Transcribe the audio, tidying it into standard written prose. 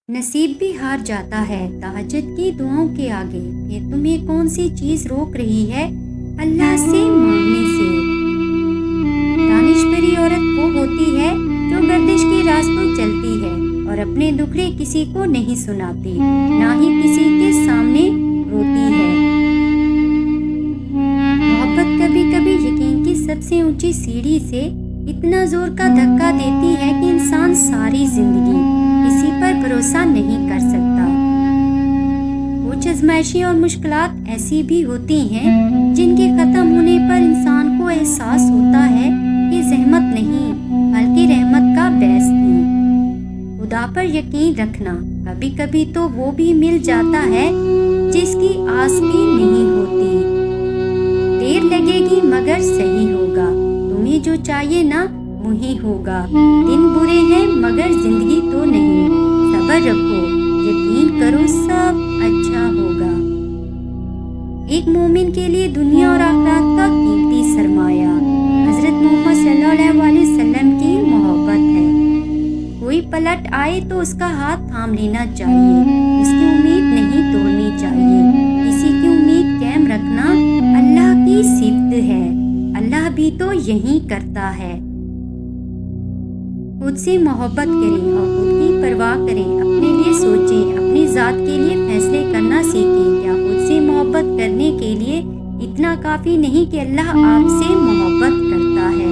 नसीब भी हार जाता है तहज्जुद की दुआओं के आगे। फिर तुम्हें कौन सी चीज रोक रही है अल्लाह से मांगने से? दानिशपरी औरत वो होती है जो गर्दिश के रास्तों चलती है और अपने दुखड़े किसी को नहीं सुनाती, ना ही किसी के सामने रोती है। मोहब्बत कभी कभी यकीन की सबसे ऊंची सीढ़ी से इतना जोर का धक्का देती है कि इंसान सारी जिंदगी किसी पर भरोसा नहीं कर सकता। कुछ आजमाइशें और मुश्किलात ऐसी भी होती हैं जिनके खत्म होने पर इंसान को एहसास होता है कि ज़हमत नहीं बल्कि रहमत का बैस थी। खुदा पर यकीन रखना, कभी कभी तो वो भी मिल जाता है जिसकी आस भी नहीं होती। देर लगेगी मगर सही होगा, तुम्हें जो चाहिए ना वही होगा। दिन बुरे हैं मगर जिंदगी तो नहीं, सब्र रखो, यकीन करो सब अच्छा होगा। एक मोमिन के लिए दुनिया और आखिरत का कीमती सरमाया हजरत मोहम्मद सल्लल्लाहु अलैहि वसल्लम की मोहब्बत है। कोई पलट आए तो उसका हाथ थाम लेना चाहिए, उसकी उम्मीद नहीं तोड़नी चाहिए। किसी की उम्मीद कायम रखना अल्लाह की सिफ्त है, अल्लाह भी तो यही करता है। खुद से मोहब्बत करें और खुद की परवाह करें, अपने लिए सोचें, अपनी ज़ात के लिए फैसले करना सीखें। क्या खुद से मोहब्बत करने के लिए इतना काफ़ी नहीं कि अल्लाह आपसे मोहब्बत करता है?